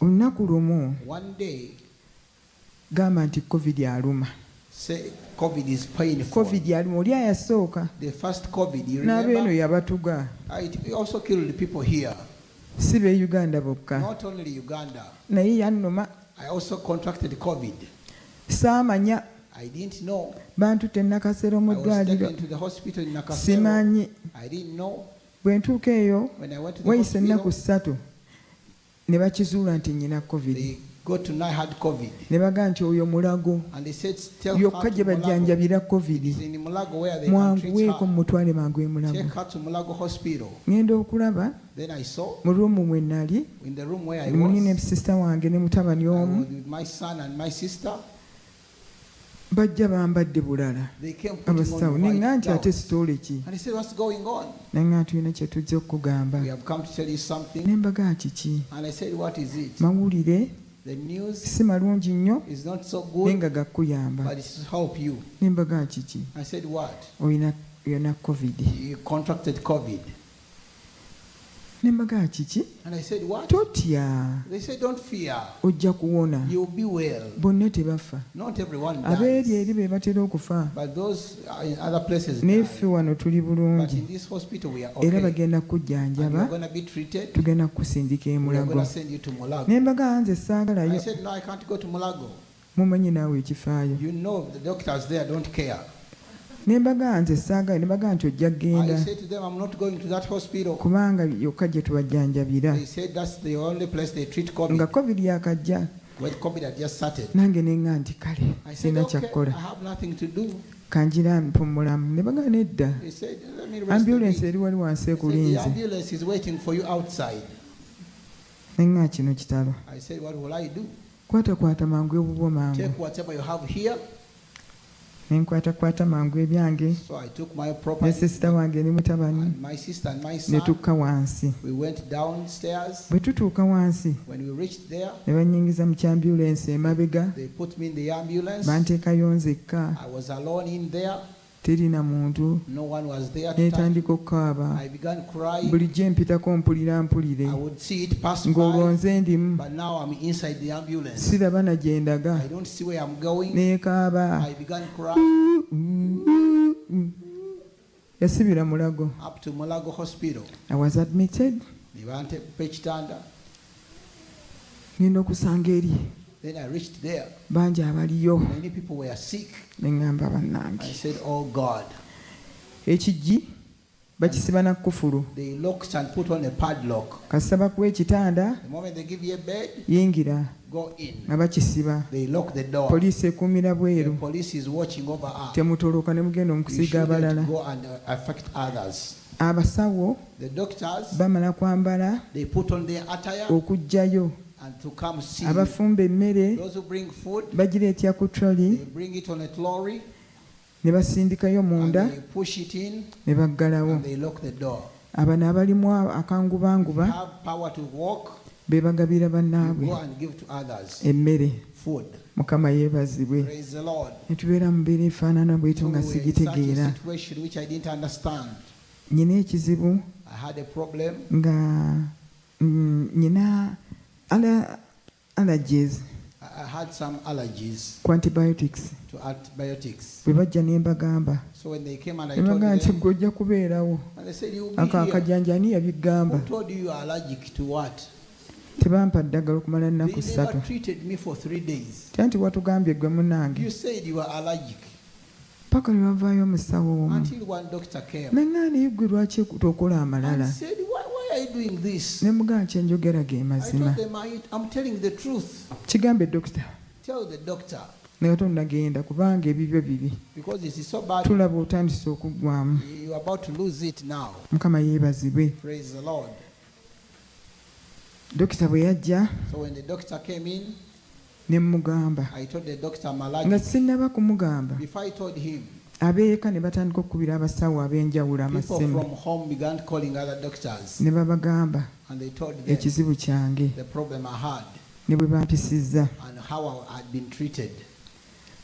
Olunaku lumu One day, gamba nti COVID aluma. say COVID is painful. COVID aluma oli ayasooka. The first COVID, you N'abeeno remember? yabatuga. It also killed the people here. Si be Uganda bokka. Not only Uganda. Naye yannuma. I also contracted COVID. Saamanya. I didn't know. Bantu tennakasera mu I was ddwaliro. taken to the hospital in Nakasero. Simanyi. I didn't know. Bwe ntuuka eyo When I went to the wayise ennaku hospital, 3 ne bakizuula nti nnyina COVID. they got to know I had COVID. Ne bagaa nti oyo mulago. And they said, tell her Yokka to gye Mulago. bajjanjabira It COVID. is in Mulago where they can treat Mwanguweeko her. mumutwale mangu e Mulago. Take her to Mulago Hospital. Ngenda okulaba Then I saw mu ruumu mwe nali in the room where I muli ne was, sisita wange ne mutabani I omu was with my son and my sister. bajja bambadde bulala They came putting abasawo on neŋŋa white nti ate gowns. sitole ki And he said, what's going on? neŋŋa tulina kye tujja okukugamba We have come to tell you something. ne mbaga kiki And I said, what is it? mawulire The news si malungi nnyo is not so naye good, nga gakkuyamba but it will help you. ne mbaga kiki I said, what? oyina COVID You contracted COVID. ne mbaga kiki And I said, what? totya They said, don't fear. ojja kuwona You'll be well. bonna tebafa Not everyone abeeri dies. eri be batera okufa But those in other places die. neffe wano tuli But bulungi in this hospital, we are era okay. bagenda And you kujjanjaba are going to be treated. tugenda kukusindika e We are going Mulago to send you to Mulago. ne mbaga nze I saagalayo said, no, I can't go to Mulago. mumanyi naawe ekifaayo You know the doctors there don't care. ne mbaga nze saagala ne mbaga nti ojja I kgenda said to them, I'm not going to that hospital. kubanga yokka gye tubajjanjabira They said that's the only place they treat nga COVID. COVID yakajja When COVID had just started. nange nenga nti kale I said, sirina okay, I kyakkola have nothing to do. kanjira mpumulamu ne baga nedda They said, let me rest a ambulensi bit. eri wali wansi They said, the ekulinze ambulance is waiting for you outside. nenga kino kitalo I said, what will I do? kwatakwata mangu ebubwo mangu Take whatever you have here. nenkwatakwata mangu ebyange So I took my ne property sisita wange ne mutabani and my sister and my ne son. tukka wansi We went downstairs. bwe tutuuka wansi When we reached there, ne banyingiza mu kyambulensi emabega they put me in the ambulance. banteekayo nzekka I was alone in there. terina muntu No one was there to touch. netandika okukaaba I began crying. bulijjo empitako mpulira mpulire I would see it pass ng'olwo by, nze ndimu but now I'm inside the ambulance. siraba na gye ndaga I don't see where I'm going. neekaaba I began crying yasibira Mulago. up to Mulago Hospital. I was admitted Nibante Pechitanda. ngenda okusanga eri Then I reached there. bangi abaliyo Many people were sick. ne ŋŋamba I bannange said, oh God. ekijji bakisiba na kkufulu They locked and put on a padlock. kasaba kuwa ekitanda The moment they give you a bed, yingira go in. nga bakisiba They lock the door. poliisi ekuumira The bweru police is watching over us. temutoloka ne mugenda You omukusiiga shouldn't abalala go and affect others. abasawo The doctors, bamala kwambala they put on their attire okujjayo and to come see. abafumba emmere Those who bring food, bagireetya ku troli they bring it on a lorry ne basindikayo and munda they push it in ne baggalawo and they lock the door. abano abalimu If akangubanguba you have power to walk, be bagabira you bannaabwe go and give to others emmere food. mukama yeebazibwe Praise the Lord. ne tubeera mu mbeera efaanana bwetyo So nga we were in such sigitegeera a situation which I didn't understand. nyina ekizibu I had a problem. nga nyina allergies I had some allergies ku antibiotics to antibiotics. bwe bajja ne mbagamba So when they came and I ne told bagaa nti them, gwe ojja kubeerawo and they said, you'll be ako here. akajanja ani yabigamba Who told you you are allergic to what? tebampa ddagala okumala They nnaku never 3 treated me for 3 days. tya nti watugambye gwe munnange You said you were allergic paka lwe bavaayo omusawo omu until one doctor came naŋŋaana ye ggwe lwaki tokola and amalala said, why are you doing this? ne mugaa nti enjogera ge I mazima told them, I'm telling the truth. kigambe dokita Tell the doctor naye tonnagenda kubanga ebibyo bibi because this is so bad. tulaba otandise okuggwamu You're about to lose it now. mukama yeebazibwe Praise the Lord. dokita bwe yajja So when the doctor came in, ne mugamba I told the doctor I'm nga allergic. sinnaba kumugamba Before I told him, abeeka ne batandika okukubira abasawo ab'enjawulo people amasimu from home began calling other doctors ne babagamba and they told them ekizibu kyange the problem I had ne bwe bampisizza and how I had been treated.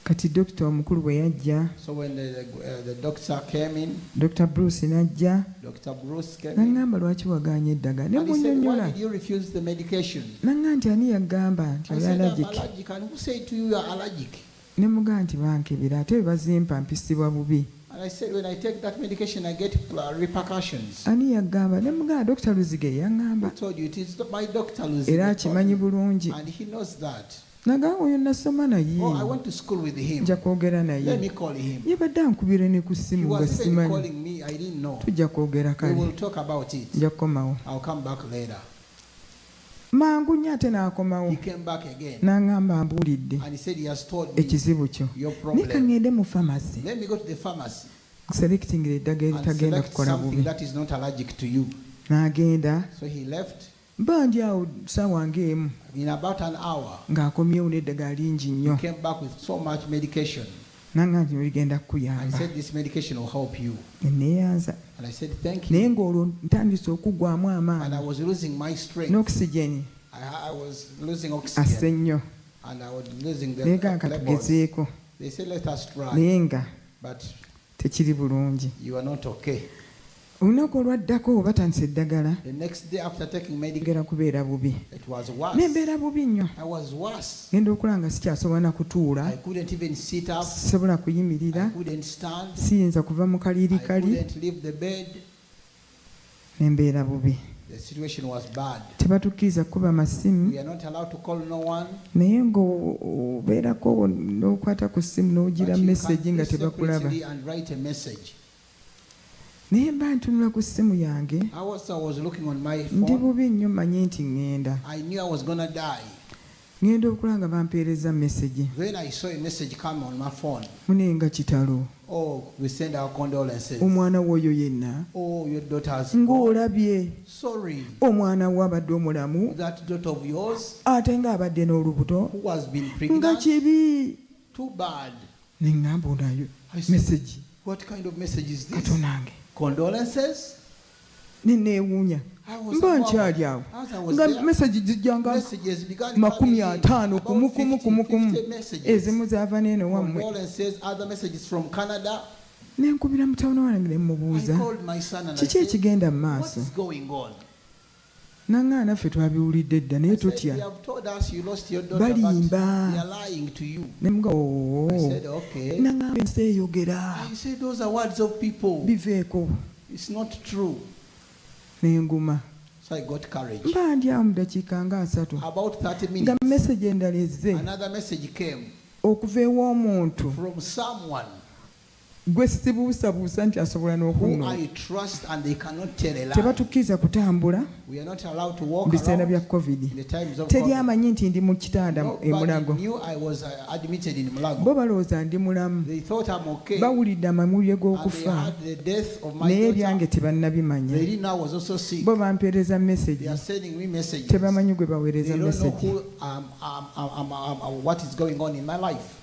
kati dokita omukulu bwe yajja, So when the doctor came in, Dr. Bruce n'ajja Dr. Bruce came in, n'aŋŋamba lwaki wagaanye eddagala ne and he said, munnyonnyola why did you refuse the medication? n'aŋŋamba nti ani yagamba nti I oli said, I'm allergic. allergic. And who said to you you are allergic? Ne mugamba nti bankebera ate bwe bazimpa mpisibwa bubi. And I said, when I take that medication, I get repercussions. Ani yagamba? Ne mugamba Dr. Luzige Who yaŋŋamba told you? It is my doctor, era Lucy. akimanyi bulungi. And he knows that. Nagamba oyo nasoma naye Oh, I went to school with him. nja kwogera Let naye. me call him. Yabadde ankubira ne ku He ssimu nga was even simanyi. calling me. I didn't know. Tujja kwogera We kale. will talk about it. Nja kukomawo. I'll come back later. Mangu nnyo ate n'akomawo. He came back again. N'aŋŋamba ambuulidde And he said he has told me ekizibu kyo. your Naye problem. kaŋŋende mu famasi. Let me go to the pharmacy Selectingira eddagala and eritagenda select kukola something bubi. that is not allergic to you. N'agenda So he left. mba ndi awo ssaawa ng'emu In about an hour, ng'akomyewo n'eddagala lingi he nnyo. came back with so much medication. N'aŋŋamba nti ligenda And he kukuyamba. said, this medication will help you. Ne neeyanza. And I said, thank Naye you. ng'olwo ntandise okuggwaamu And I amaanyi was losing my strength. n'okisigeni I was losing asse oxygen. nnyo. And I was losing the Naye gamba levels. katugezeeko. They said, let us try. Naye nga But tekiri bulungi. you are not okay. Olunaku olwaddako oba tandise eddagala The next day after taking medication, gera kubeera bubi. it was worse. Nembeera bubi nnyo. I was worse. Genda okulaba nga sikyasobola na kutuula, I couldn't even sit up. sisobola I kuyimirira, couldn't stand. siyinza kuva mu I kaliirikali. couldn't leave the bed. Nembeera bubi. The situation was bad. Tebatukkiriza kuba masimu, We are not allowed to call no one. naye ng'obeerako n'okwata ku ssimu n'ogira But you message can nga press tebakulaba. separately and write a message. Naye mba ntunula ku ssimu yange, I was looking on my ndi phone. bubi nnyo mmanyi nti ŋŋenda. I knew I was gonna die. Ŋŋenda okulaba nga bampeereza message. Then I saw a message come on my phone. Munenga kitalo. Oh, we send our condolences. Omwana w'oyo yenna. Oh, your daughter has gone. Ng'olabye Sorry. omwana we abadde omulamu That daughter of yours ate ng'abadde n'olubuto who has been nga pregnant. kibi. Too bad. Ne ŋŋamba onayo I said, message what kind of message is this? katonange. Condolences? Ne neewuunya I was mba about- nkyali awo As I was nga there, message zijjanga messages began makumi coming in. ataano About kumu kumu 50, kumu kumu. 50 messages. Ezimu zaava n'eno wammwe. Condolences, other messages from Canada. Ne nkubira mutabani wange ne I mmubuuza called my son and I kiki said, ekigenda mu what maaso. is going on? Nange naffe twabiwulidde edda naye I said, tutya. they have told us you lost your daughter, but Balimba. they are lying to you. Ne muga oo. I said, okay. Nange ensi eyogera. I said, those are words of people. Biveeko. It's not true. N'enguma. So I got courage. Mba ndi awo mu dakiika nga 3. About 30 Nga minutes, message endala ezze another message came okuva ew'omuntu from someone gwe sibuusabuusa nti asobola who n'okunoonya. I trust and they cannot tell a lie. Tebatukkiriza kutambula We are not allowed to mu walk biseera around bya covid. in the times of Teri COVID. amanyi nti ndi mu kitanda e Nobody Mulago. knew I was admitted in Mulago. Bo balowooza ndi mulamu. They thought I'm okay. Bawulidde amawulire And they g'okufa had the death of my naye daughter. ebyange tebannabimanya. They didn't know I was also sick. Bo bampeereza They message are sending me messages. tebamanyi gwe They baweereza don't know message. who, what is going on in my life.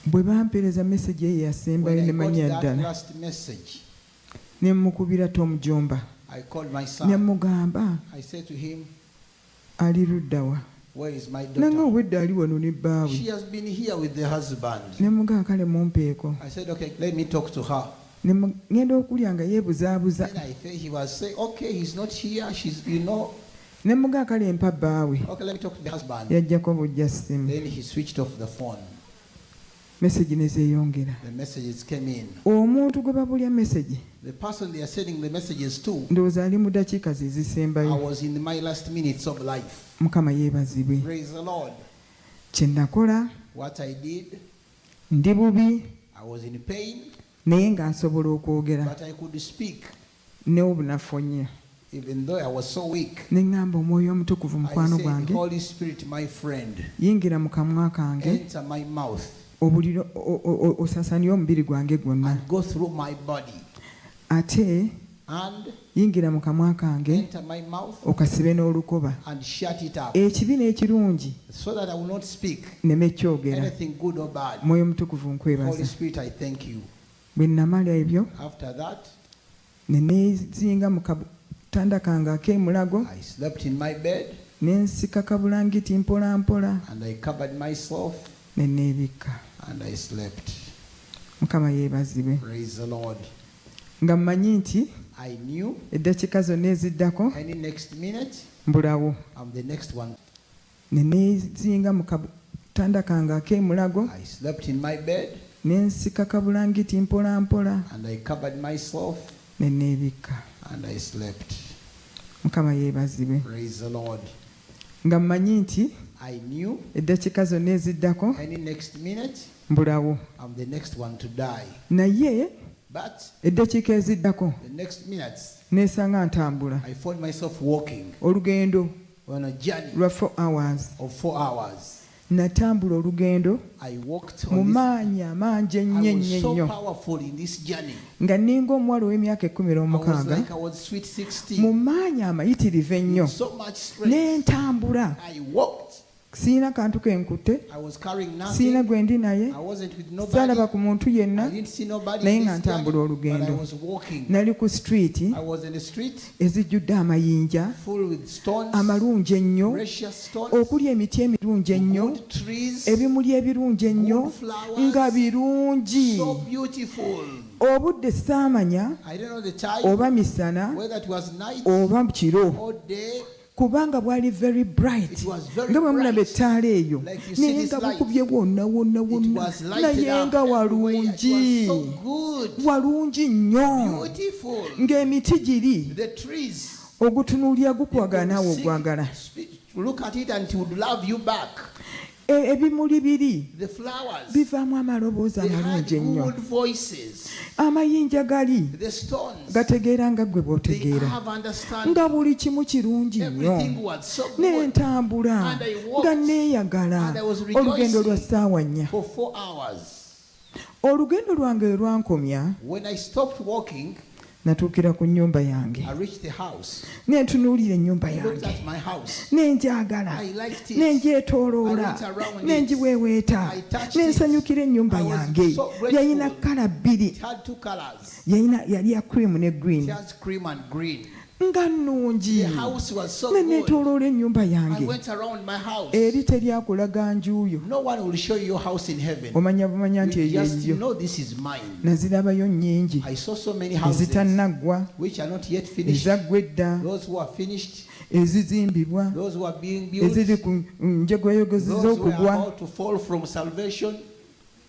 Bwe bampeereza message eyo yasembayo When ne I got manya that ddala last message, ne mukubira Tom Jomba I called my ne son. mugamba I said to him, ali ludda wa. where is my Nange daughter? obwedda ali wano ne bbaawe. She has been here with the husband. Ne mugamba kale mumpeeko. I said, okay, let me talk to her. Ne ŋŋenda okulya nga yeebuzaabuza. Then I think he was saying, okay, he's not here. She's, you know, Ne mugamba kale mpa bbaawe. okay, let me talk to the husband. Yajjako bujja ssimu. Then he switched off the phone. Message ne zeeyongera. The messages came in. Omuntu gwe babulya message The person they are sending the messages to, ndowooza ali mu dakiika ze I zisembayo. was in my last minutes of life. Mukama yeebazibwe. Praise the Lord. Kye nakola What I did, ndi bubi I was in pain, naye nga nsobola okwogera but I could speak, n'obunafu nnyo. even though I was so weak. Ne ŋŋamba Omwoyo Omutukuvu I mukwano said, gwange Holy Spirit, my friend, yingira mu kamwa kange enter my mouth obuliro osaasaanye omubiri gwange gwonna. and go through my body. Ate And yingira mu kamwa kange enter my mouth okasibe n'olukoba. and shut it up, Ekibi n'ekirungi so that I will not speak nneme kyogera. anything good or bad. Mwoyo Mutukuvu Holy nkwebaza. Spirit, I thank you. Bwe namala ebyo After that, ne neezinga mu katanda kange ak'emulago I slept in my bed ne nsika kabulangiti mpola mpola and I covered myself ne neebikka. And I slept. Mukama yeebazibwe. Praise the Lord. Nga mmanyi nti I knew eddakiika zonna eziddako any next minute mbulawo. I'm the next one. Ne neezinga mu katanda kange ak'emulago. I slept in my bed. Ne nsika kabulangiti mpola mpola. And I covered myself. Ne neebikka. And I slept. Mukama yeebazibwe. Praise the Lord. Nga mmanyi nti I knew eddakiika zonna eziddako any next minute mbulawo. I'm the next one to die. Naye But eddakiika eziddako the next minutes neesanga ntambula I found myself walking olugendo on a journey lwa 4 hours. of 4 hours. Natambula olugendo I walked mu on this. maanyi amangi I ennyo was ennyo so ennyo powerful in this journey. nga ninga omuwala ow'emyaka I was 16 like I was sweet 16. mu maanyi amayitirivu ennyo. So much strength. Ne ntambula I walked. siina kantu kenkutte, I was carrying nothing. siina gwe ndi naye, I wasn't with nobody. saalaba ku muntu I yenna, didn't see nobody naye in nga this journey, ntambula but I olugendo. was walking. Nali ku street I was in the street ezijjudde amayinja full with stones, amalungi ennyo, precious stones, okuli emiti emirungi ennyo, good trees, ebimuli ebirungi ennyo, good flowers, nga birungi. so beautiful. Obudde saamanya I don't know the time, oba misana whether it was night oba kiro, or day. kubanga bwali very bright. It was very Nga bwe mulaba bright. ettaala eyo Like you see naye this nga light. bukubye wonna wonna It wonna, was lighted naye up nga everywhere. It walungi, was so good, walungi nnyo, beautiful. ng'emiti giri The trees, ogutunuulira gukwagala you naawe could ogwagala. look at it and it would love you back. Ebimuli biri The flowers, bivaamu amaloboozi they had amalungi ennyo. good voices. Amayinja gali The stones, gategeera nga gwe they bw'otegeera, have understanding. nga buli kimu kirungi nnyo. Everything was so Ne good. ntambula And I walked, nga neeyagala and I was rejoicing olugendo lwa ssaawa 4. For 4 hours. Olugendo lwange lwankomya, When I stopped walking, natuukira ku nnyumba yange, I reached the house. ne ntunuulira ennyumba I looked yange, at my house. ne njagala, I liked ne it. ngyetooloola, I went around ne it. ngiweeweeta, I touched ne it. nsanyukira ennyumba I was yange. so grateful. Yalina kkala bbiri, It had 2 colors. yali ya cream ne It green, has cream and green. nga nnungi. The house was so Ne good. neetooloola ennyumba I yange, went around my house. eri teryakulaga njuuyo. No one will show you your house in heaven. Omanya bumanya nti You eyo just eyo. know this is mine. Nazirabayo nnyingi, I saw so many houses ezitannagwa, which are not yet finished. ezaggwa edda, Those who are finished, ezizimbibwa, those who are being built, eziri ku njegoyogezi those who are z'okugwa. about to fall from salvation.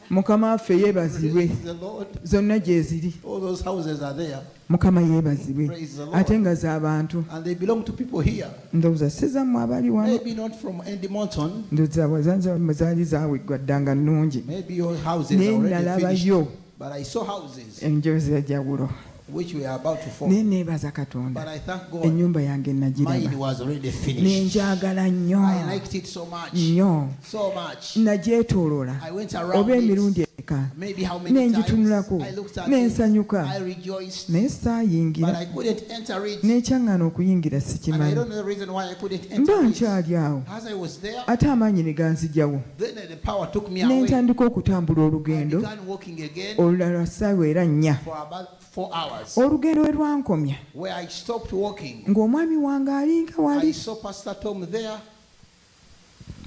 Mukama waffe yeebazibwe, Praise the Lord. zonna gye ziri. All those houses are there, Mukama yeebazibwe, Praise the Lord. ate nga z'abantu. and they belong to people here. Ndowooza si zammwe abali wano, Maybe not from Edmonton. ndowooza wazanza zaali zaawiggwa dda nga nnungi, Maybe your houses naye are already finished. nalabayo But I saw houses enjo z'enjawulo. which were about to fall. Naye neebaza But Katonda, I thank God, ennyumba yange mine nagiraba, was already ne finished. njagala nnyo I liked it so much. nnyo, So much. nagyetooloola I went oba around emirundi it. eka, Maybe how ne many times ngitunulako, I looked at ne it. nsanyuka, I rejoiced. naye But saayingira, I couldn't enter it. n'ekyaŋŋana okuyingira And I sikimanyi. don't know the reason why I couldn't Mba enter it. nkyali awo, As I was there, ate amaanyi ne ganzijawo, then the power took me ne away. ntandika okutambula I olugendo began walking again olulala ssaawa era 4. for about 4 hours. Olugendo we lwankomya, Where I stopped walking, ng'omwami wange alinga I wali. saw Pastor Tom there.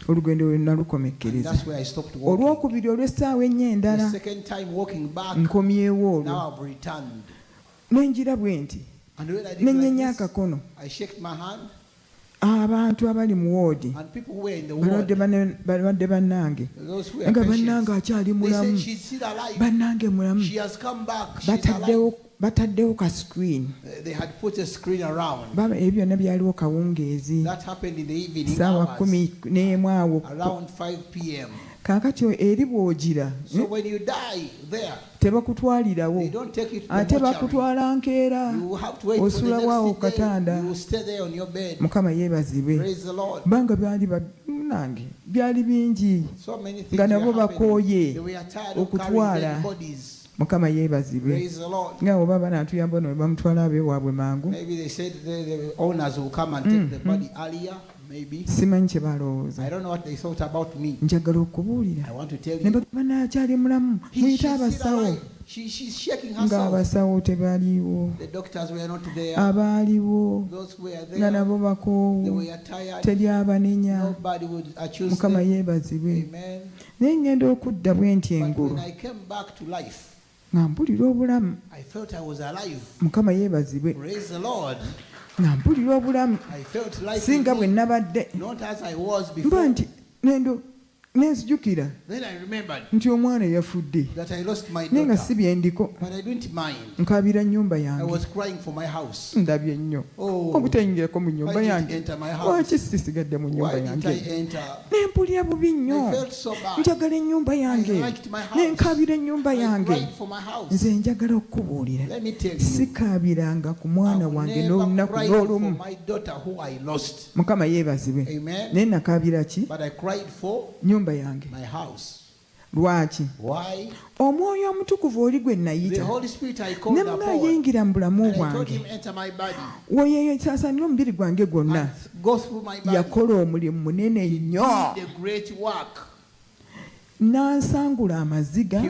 Olugendo we And nalukomekkereza. that's where I stopped walking. Olwokubiri olw'essaawa ennya The endala, second time walking back, nkomyewo olwo, now I've returned. ne ngira bwe nti, And when I did ne like nnyenya this, akakono. I shook my hand, Abantu abali mu woodi, and people who were in the balwadde ward, balwadde bannange, those who were nga bannange patients, akyali they mulamu, said she's still alive. bannange mulamu. She has come back. She's alive. Bataddewo ka screen. They had put a screen around. Ebyo byonna byaliwo kawungeezi. That happened in the evening Ssaawa hours, 11 awo. around 5 p.m. Kaakati eri bw'ogira, So when you die there, tebakutwalirawo, they don't take you to the ate mortuary. bakutwala nkeera. You have to wait for the Osulawo next day. katanda. You will stay there on your bed. Mukama yeebazibwe. Praise the Lord. Banga nange byali bingi, So many things nga were nabo happening. bakooye They were tired of carrying okutwala. dead bodies. Mukama yeebazibwe. Praise the Lord. Nga oba banaatuyamba no bamutwala abeewaabwe mangu. Maybe they said the owners will come and take the body earlier Maybe. simanyi kye balowooza. I don't know what they thought about me. Njagala okubuulira I want to tell ne you. bagamba n'akyali mulamu muyite abasawo She's shaking herself. ng'abasawo tebaliiwo, The doctors were not there. abaaliwo Those who were nga there, nabo they bakoowu, were tired. teri abanenya. Nobody would accuse Mukama them. yeebazibwe. Amen. Naye ngenda okudda bwe nti But engulu when I came back to life, nga mpulira obulamu. I felt I was alive. Mukama yeebazibwe Praise the Lord. nga mpulira obulamu I felt life singa bwe again, nabadde not as I was mba before. nti nenzijukira Then I remembered nti omwana yafudde that I lost my naye nga daughter. si byendiko, But I didn't mind. nkaabira nnyumba I yange. was crying for my house. Ndabye nnyo Oh, obutayingirako mu nnyumba why didn't yange. enter my house? Lwaki sisigadde mu nnyumba Why didn't yange? I enter? Ne mpulira bubi nnyo. I felt so bad. Njagala ennyumba yange. I liked my house. Ne nkaabira ennyumba I yange. cried for my house. Nze njagala okubuulira Let me tell you, sikaabiranga ku I mwana will wange never n'olunaku cry for n'olumu. my daughter who I lost. Mukama yeebazibwe. Amen. Naye nakaabira ki? But I cried for Nnyumba yange. my house. Lwaki? Why? Omwoyo omutukuvu oli gwe The nayita Holy Spirit I called ne upon. mungayingira mu bulamu And I told bwange, him, enter my body. woyeyesaasanya omubiri gwange gwonna. And go through my body. Yakola omulimu munene nnyo, Did a great work. n'ansangula amaziga.